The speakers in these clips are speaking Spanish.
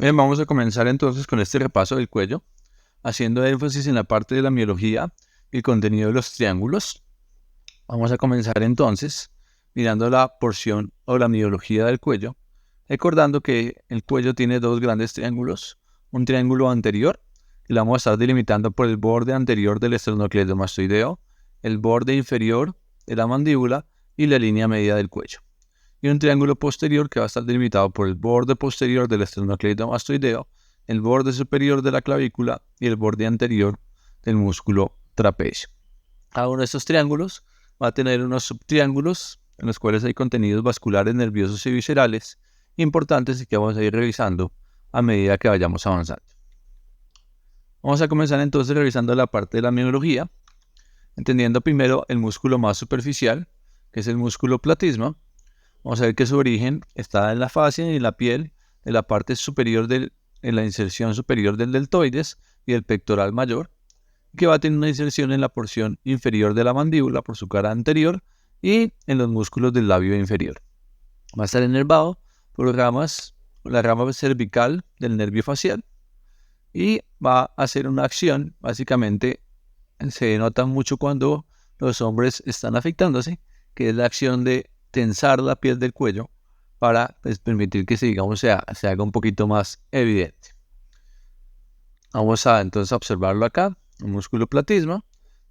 Bien, vamos a comenzar entonces con este repaso del cuello, haciendo énfasis en la parte de la miología y el contenido de los triángulos. Vamos a comenzar entonces mirando la porción o la miología del cuello, recordando que el cuello tiene dos grandes triángulos, un triángulo anterior, que lo vamos a estar delimitando por el borde anterior del esternocleidomastoideo, el borde inferior de la mandíbula y la línea media del cuello, y un triángulo posterior que va a estar delimitado por el borde posterior del esternocleidomastoideo, el borde superior de la clavícula y el borde anterior del músculo trapecio. Cada uno de estos triángulos va a tener unos subtriángulos en los cuales hay contenidos vasculares, nerviosos y viscerales importantes y que vamos a ir revisando a medida que vayamos avanzando. Vamos a comenzar entonces revisando la parte de la miología, entendiendo primero el músculo más superficial, que es el músculo platisma. Vamos a ver que su origen está en la fascia y en la piel de la parte superior en la inserción superior del deltoides y el pectoral mayor, que va a tener una inserción en la porción inferior de la mandíbula por su cara anterior y en los músculos del labio inferior. Va a estar inervado por la rama cervical del nervio facial y va a hacer una acción, básicamente se nota mucho cuando los hombres están afectándose, que es la acción de tensar la piel del cuello para permitir que se haga un poquito más evidente. Vamos a entonces observarlo acá, el músculo platisma.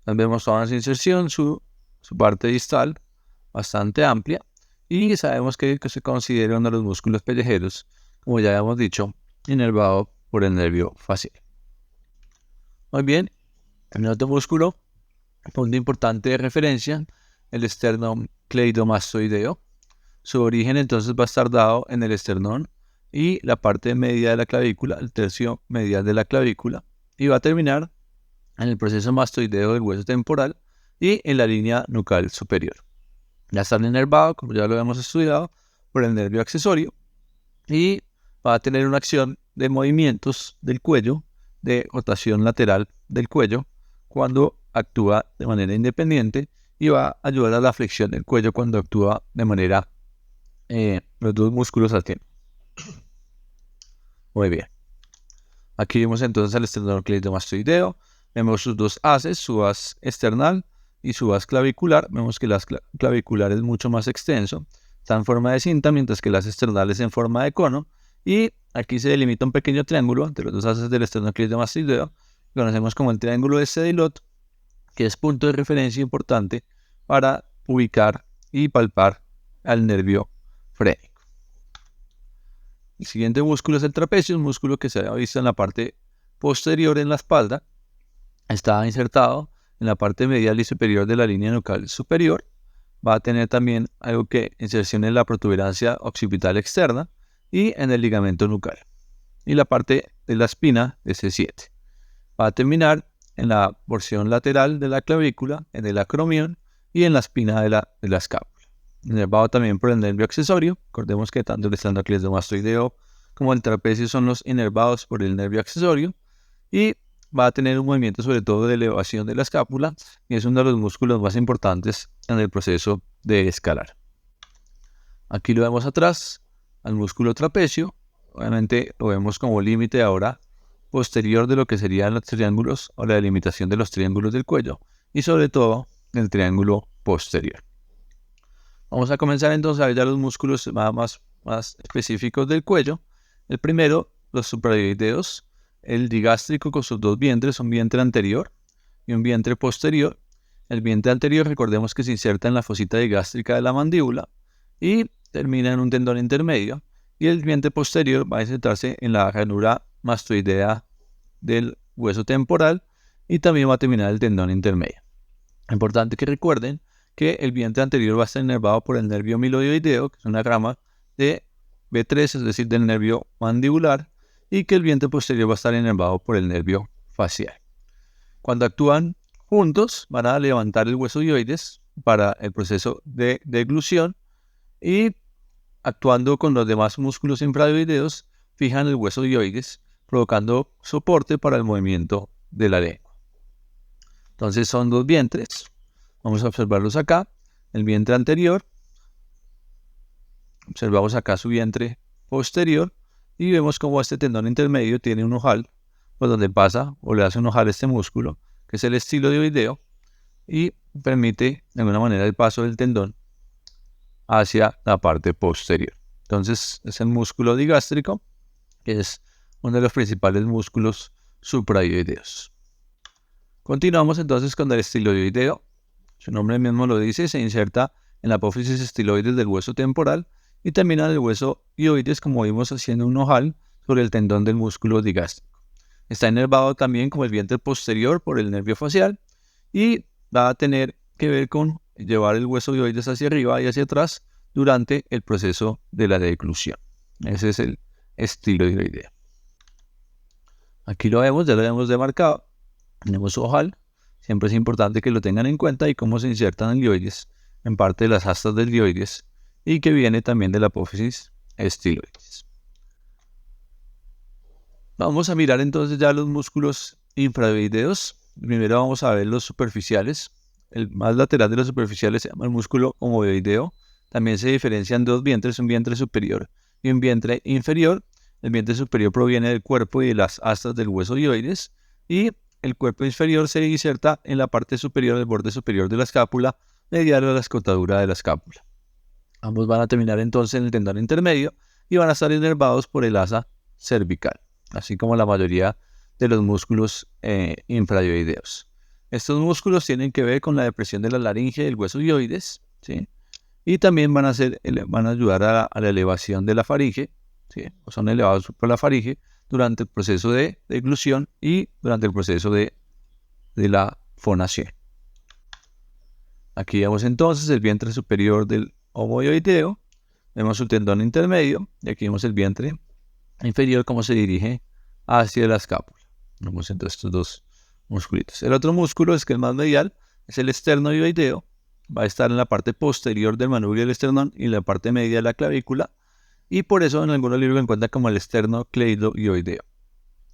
Vemos toda su inserción, su parte distal bastante amplia, y sabemos que se considera uno de los músculos pellejeros, como ya habíamos dicho, inervado por el nervio facial. Muy bien, el otro músculo, punto importante de referencia, el esternocleidomastoideo. Su origen entonces va a estar dado en el esternón y la parte media de la clavícula, el tercio medial de la clavícula, y va a terminar en el proceso mastoideo del hueso temporal y en la línea nucal superior. Ya está inervado, como ya lo hemos estudiado, por el nervio accesorio y va a tener una acción de movimientos del cuello, de rotación lateral del cuello, cuando actúa de manera independiente, y va a ayudar a la flexión del cuello cuando actúa de manera los dos músculos al tiempo. Muy bien. Aquí vemos entonces al esternocleidomastoideo. Vemos sus dos haces, su haz external y su haz clavicular. Vemos que el haz clavicular es mucho más extenso, está en forma de cinta, mientras que el haz external es en forma de cono. Y aquí se delimita un pequeño triángulo entre los dos haces del esternocleidomastoideo, que conocemos como el triángulo de Sedilot, que es punto de referencia importante para ubicar y palpar al nervio frénico. El siguiente músculo es el trapecio, un músculo que se ha visto en la parte posterior en la espalda. Está insertado en la parte medial y superior de la línea nucal superior. Va a tener también algo que inserción en la protuberancia occipital externa y en el ligamento nucal. Y la parte de la espina de C7. Va a terminar en la porción lateral de la clavícula, en el acromión y en la espina de la escápula. Inervado también por el nervio accesorio. Recordemos que tanto el esternocleidomastoideo como el trapecio son los inervados por el nervio accesorio, y va a tener un movimiento sobre todo de elevación de la escápula, y es uno de los músculos más importantes en el proceso de escalar. Aquí lo vemos atrás, al músculo trapecio. Obviamente lo vemos como límite ahora posterior de lo que serían los triángulos o la delimitación de los triángulos del cuello, y sobre todo el triángulo posterior. Vamos a comenzar entonces a ver ya los músculos más específicos del cuello. El primero, los supraoideos, el digástrico con sus dos vientres, un vientre anterior y un vientre posterior. El vientre anterior, recordemos que se inserta en la fosita digástrica de la mandíbula y termina en un tendón intermedio. Y el vientre posterior va a insertarse en la ranura mastoidea del hueso temporal y también va a terminar el tendón intermedio. Importante que recuerden que el vientre anterior va a estar inervado por el nervio miloioideo, que es una rama de B3, es decir, del nervio mandibular, y que el vientre posterior va a estar inervado por el nervio facial. Cuando actúan juntos, van a levantar el hueso ioides para el proceso de deglución, y actuando con los demás músculos infraoideos, fijan el hueso ioides, provocando soporte para el movimiento de la lengua. Entonces son dos vientres. Vamos a observarlos acá. El vientre anterior. Observamos acá su vientre posterior y vemos como este tendón intermedio tiene un ojal, por donde pasa o le hace un ojal a este músculo, que es el estiloideo, y permite de alguna manera el paso del tendón hacia la parte posterior. Entonces es el músculo digástrico, que es uno de los principales músculos suprayoideos. Continuamos entonces con el estiloideo. Su nombre mismo lo dice, se inserta en la apófisis estiloides del hueso temporal y termina en el hueso ioides, como vimos, haciendo un ojal sobre el tendón del músculo digástrico. Está inervado también como el vientre posterior por el nervio facial y va a tener que ver con llevar el hueso ioides hacia arriba y hacia atrás durante el proceso de la deglución. Ese es el estiloideo. Aquí lo vemos, ya lo hemos demarcado. Tenemos su ojal. Siempre es importante que lo tengan en cuenta y cómo se insertan el ioides en parte de las astas del ioides y que viene también de la apófisis estiloides. Vamos a mirar entonces ya los músculos infrayoideos. Primero vamos a ver los superficiales. El más lateral de los superficiales se llama el músculo omoioideo. También se diferencian dos vientres, un vientre superior y un vientre inferior. El vientre superior proviene del cuerpo y de las astas del hueso ioides, y el cuerpo inferior se inserta en la parte superior del borde superior de la escápula, medial a la escotadura de la escápula. Ambos van a terminar entonces en el tendón intermedio y van a estar inervados por el asa cervical, así como la mayoría de los músculos infrayoideos. Estos músculos tienen que ver con la depresión de la laringe y el hueso ioides, ¿sí? Y también van a ayudar a la elevación de la faringe, ¿sí? O son elevados por la faringe durante el proceso de deglución y durante el proceso de la fonación. Aquí vemos entonces el vientre superior del omoioideo, vemos su tendón intermedio y aquí vemos el vientre inferior como se dirige hacia la escápula. Vemos entonces estos dos musculitos. El otro músculo es que el más medial es el esternoioideo, va a estar en la parte posterior del manubrio del esternón y en la parte media de la clavícula, y por eso en algunos libros lo encuentran como el esternocleidoioideo.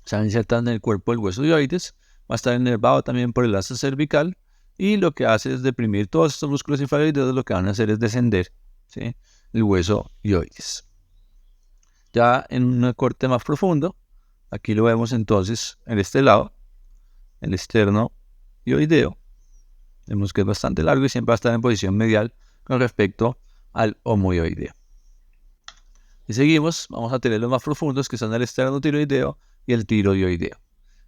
Se va a insertar en el cuerpo del hueso ioides, va a estar inervado también por el asa cervical, y lo que hace es deprimir todos estos músculos infrayoideos. Lo que van a hacer es descender, ¿sí?, el hueso ioides. Ya en un corte más profundo, aquí lo vemos entonces en este lado, el esternoioideo. Vemos que es bastante largo y siempre va a estar en posición medial con respecto al omoioideo. Y seguimos, vamos a tener los más profundos, que son el esternotiroideo y el tiroideo.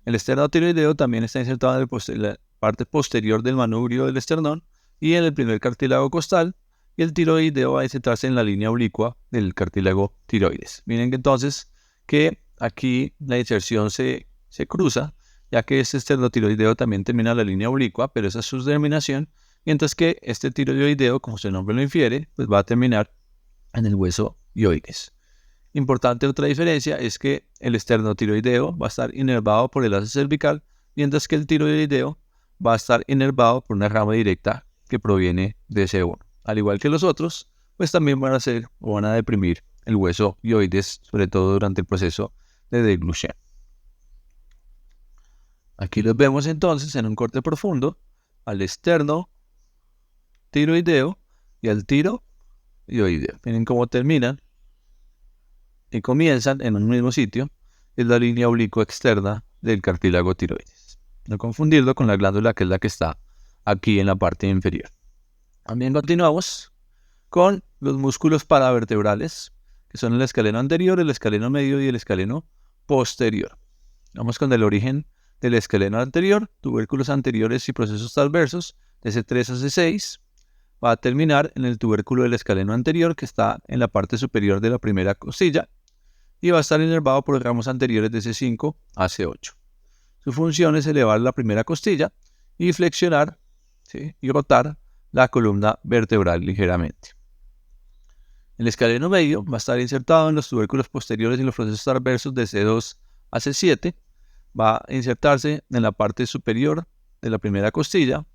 El esternotiroideo también está insertado en la parte posterior del manubrio del esternón y en el primer cartílago costal, y el tiroideo va a insertarse en la línea oblicua del cartílago tiroides. Miren que entonces que aquí la inserción se cruza, ya que este esternotiroideo también termina en la línea oblicua, pero esa es su denominación, mientras que este tiroideo, como su nombre lo infiere, pues va a terminar en el hueso ioides. Importante otra diferencia es que el esternotiroideo va a estar inervado por el asa cervical, mientras que el tiroideo va a estar inervado por una rama directa que proviene de ese uno. Al igual que los otros, pues también van a hacer o van a deprimir el hueso ioides, sobre todo durante el proceso de deglución. Aquí los vemos entonces en un corte profundo al esternotiroideo y al tiroideo. Miren cómo terminan y comienzan en un mismo sitio, es la línea oblicua externa del cartílago tiroides. No confundirlo con la glándula, que es la que está aquí en la parte inferior. También continuamos con los músculos paravertebrales, que son el escaleno anterior, el escaleno medio y el escaleno posterior. Vamos con el origen del escaleno anterior, tubérculos anteriores y procesos transversos, de C3 a C6. Va a terminar en el tubérculo del escaleno anterior, que está en la parte superior de la primera costilla, y va a estar inervado por ramos anteriores de C5 a C8. Su función es elevar la primera costilla y flexionar, ¿sí?, y rotar la columna vertebral ligeramente. El escaleno medio va a estar insertado en los tubérculos posteriores y los procesos transversos de C2 a C7. Va a insertarse en la parte superior de la primera costilla,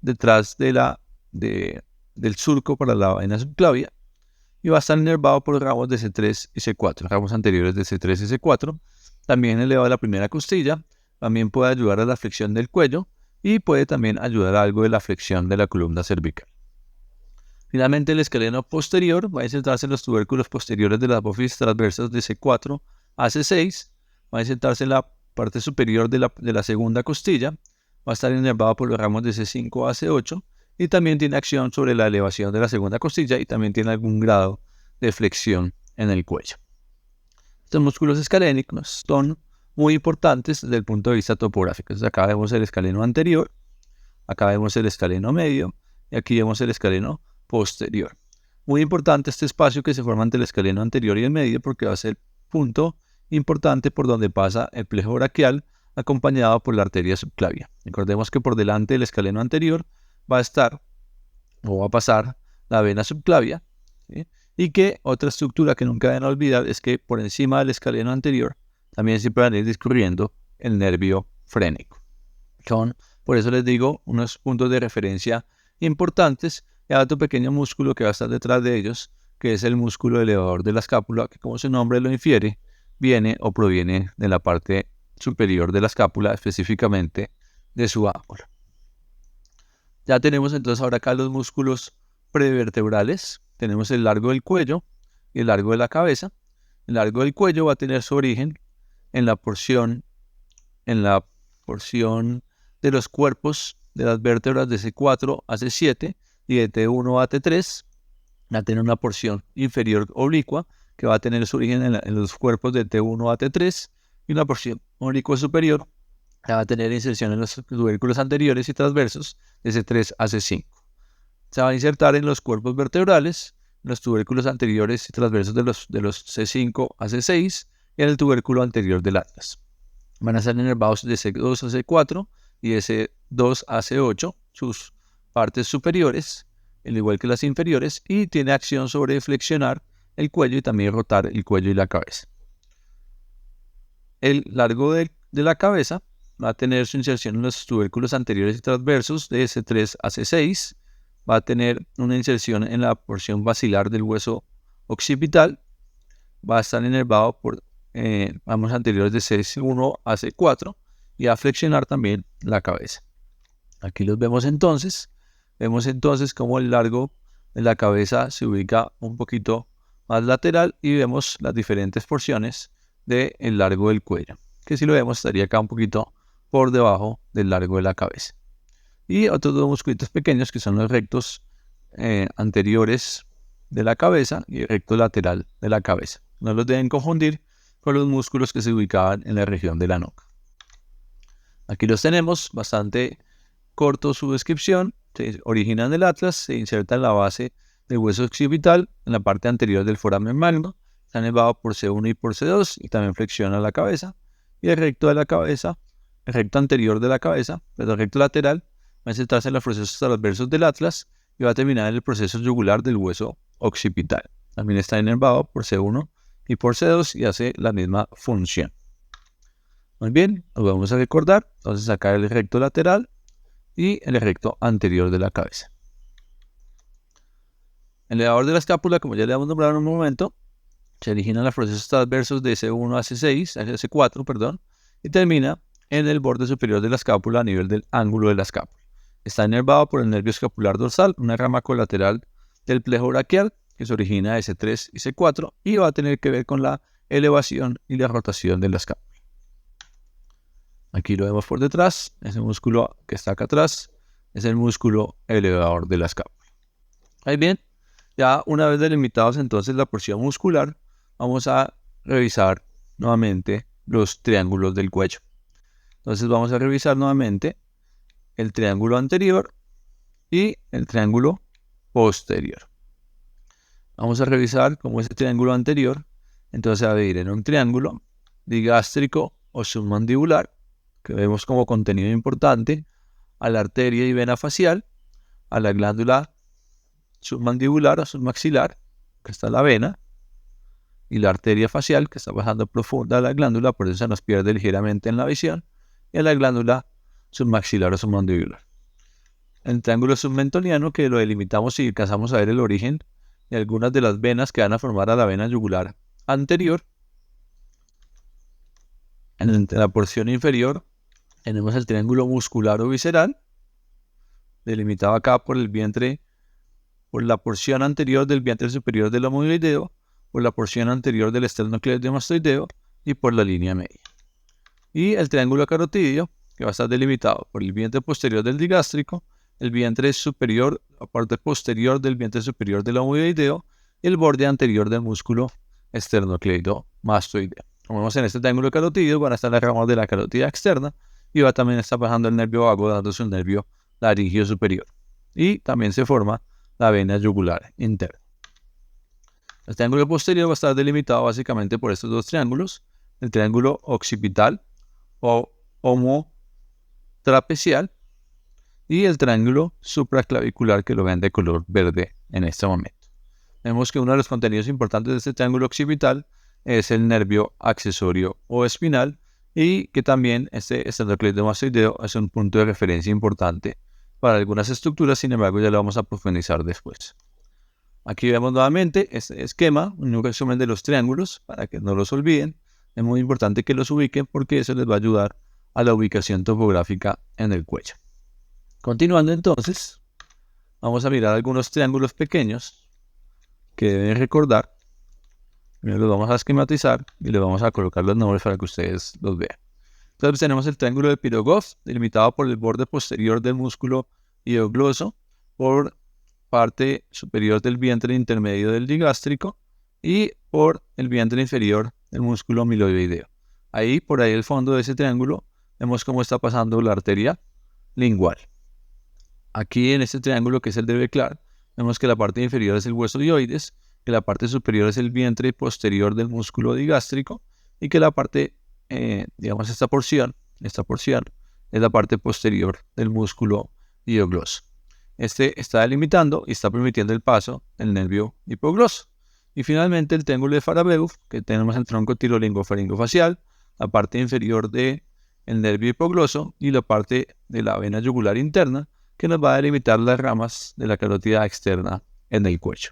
detrás del surco para la vaina subclavia, y va a estar inervado por los ramos de C3 y C4, ramos anteriores de C3 y C4. También eleva la primera costilla, también puede ayudar a la flexión del cuello y puede también ayudar a algo de la flexión de la columna cervical. Finalmente, el escaleno posterior va a insertarse en los tubérculos posteriores de las apófisis transversas de C4 AC6, va a insertarse en la parte superior de la segunda costilla, va a estar inervado por los ramos de C5 a C8 y también tiene acción sobre la elevación de la segunda costilla y también tiene algún grado de flexión en el cuello. Estos músculos escalénicos son muy importantes desde el punto de vista topográfico. Entonces acá vemos el escaleno anterior, acá vemos el escaleno medio y aquí vemos el escaleno posterior. Muy importante este espacio que se forma entre el escaleno anterior y el medio porque va a ser el punto importante por donde pasa el plejo braquial acompañado por la arteria subclavia. Recordemos que por delante del escaleno anterior va a estar o va a pasar la vena subclavia, ¿sí? Y que otra estructura que nunca deben olvidar es que por encima del escaleno anterior también siempre van a ir discurriendo el nervio frénico. Son, por eso les digo, unos puntos de referencia importantes. Y hay otro pequeño músculo que va a estar detrás de ellos, que es el músculo elevador de la escápula, que como su nombre lo infiere, viene o proviene de la parte superior de la escápula, específicamente de su ángulo. Ya tenemos entonces ahora acá los músculos prevertebrales. Tenemos el largo del cuello y el largo de la cabeza. El largo del cuello va a tener su origen en la porción de los cuerpos de las vértebras de C4 a C7 y de T1 a T3. Va a tener una porción inferior oblicua que va a tener su origen en los cuerpos de T1 a T3 y una porción oblicua superior que va a tener inserción en los tubérculos anteriores y transversos de C3 a C5. Se va a insertar en los cuerpos vertebrales, en los tubérculos anteriores y transversos de los C5 a C6 y en el tubérculo anterior del atlas. Van a ser inervados de C2 a C4 y de C2 a C8, sus partes superiores, al igual que las inferiores, y tiene acción sobre flexionar el cuello y también rotar el cuello y la cabeza. El largo de la cabeza va a tener su inserción en los tubérculos anteriores y transversos de C3 a C6, va a tener una inserción en la porción basilar del hueso occipital, va a estar inervado por ambos anteriores de C1 a C4 y a flexionar también la cabeza. Aquí los vemos entonces cómo el largo de la cabeza se ubica un poquito más lateral y vemos las diferentes porciones del largo del cuello, que si lo vemos estaría acá un poquito por debajo del largo de la cabeza. Y otros dos musculitos pequeños que son los rectos anteriores de la cabeza y el recto lateral de la cabeza. No los deben confundir con los músculos que se ubicaban en la región de la nuca. Aquí los tenemos, bastante corto su descripción. Se originan del atlas, se inserta en la base del hueso occipital, en la parte anterior del foramen magno, está inervado por C1 y por C2 y también flexiona la cabeza. Y el recto de la cabeza, el recto anterior de la cabeza, pero el recto lateral, va a insertarse en los procesos transversos del atlas y va a terminar en el proceso yugular del hueso occipital. También está inervado por C1 y por C2 y hace la misma función. Muy bien, lo vamos a recordar. Entonces acá el recto lateral y el recto anterior de la cabeza. El elevador de la escápula, como ya le hemos nombrado en un momento, se origina en los procesos transversos de C1 a C6, a C4, perdón, y termina en el borde superior de la escápula a nivel del ángulo de la escápula. Está inervado por el nervio escapular dorsal, una rama colateral del plejo braquial que se origina de C3 y C4 y va a tener que ver con la elevación y la rotación de la escápula. Aquí lo vemos por detrás, ese músculo que está acá atrás es el músculo elevador de la escápula. Ahí bien, ya una vez delimitados entonces la porción muscular, vamos a revisar nuevamente los triángulos del cuello. Entonces vamos a revisar nuevamente el triángulo anterior y el triángulo posterior. Vamos a revisar cómo ese triángulo anterior entonces va a dividir en un triángulo digástrico o submandibular, que vemos como contenido importante a la arteria y vena facial, a la glándula submandibular o submaxilar, que está la vena, y la arteria facial, que está bajando profunda a la glándula, por eso se nos pierde ligeramente en la visión, y a la glándula submaxilar o submandibular. El triángulo submentoniano, que lo delimitamos y alcanzamos a ver el origen de algunas de las venas que van a formar a la vena yugular anterior. En la porción inferior tenemos el triángulo muscular o visceral, delimitado acá por el vientre, por la porción anterior del vientre superior del homoideo, por la porción anterior del esternocleidomastoideo y por la línea media. Y el triángulo carotídeo, que va a estar delimitado por el vientre posterior del digástrico, el vientre superior, la parte posterior del vientre superior del omoideo y el borde anterior del músculo esternocleidomastoideo. Como vemos en este triángulo carotídeo, van a estar las ramas de la carótida externa y va también a estar pasando el nervio vago dándose un nervio laringio superior. Y también se forma la vena yugular interna. El triángulo posterior va a estar delimitado básicamente por estos dos triángulos, el triángulo occipital o homotrapecial y el triángulo supraclavicular, que lo ven de color verde en este momento. Vemos que uno de los contenidos importantes de este triángulo occipital es el nervio accesorio o espinal y que también este esternocleidomastoideo es un punto de referencia importante para algunas estructuras, sin embargo ya lo vamos a profundizar después. Aquí vemos nuevamente este esquema, un resumen de los triángulos para que no los olviden. Es muy importante que los ubiquen porque eso les va a ayudar a la ubicación topográfica en el cuello. Continuando entonces, vamos a mirar algunos triángulos pequeños que deben recordar. Primero los vamos a esquematizar y le vamos a colocar los nombres para que ustedes los vean. Entonces tenemos el triángulo de Pirogov, delimitado por el borde posterior del músculo ileogloso, por parte superior del vientre intermedio del digástrico y por el vientre inferior del músculo miloideo. Ahí, por ahí, el fondo de ese triángulo, vemos cómo está pasando la arteria lingual. Aquí en este triángulo, que es el de Beclar, vemos que la parte inferior es el hueso dioides, que la parte superior es el vientre posterior del músculo digástrico y que la parte, digamos, esta porción es la parte posterior del músculo ileogloso. Este está delimitando y está permitiendo el paso del nervio hipogloso. Y finalmente el triángulo de Farabeuf, que tenemos el tronco tirolingofaringofacial, la parte inferior del nervio hipogloso y la parte de la vena yugular interna, que nos va a delimitar las ramas de la carótida externa en el cuello.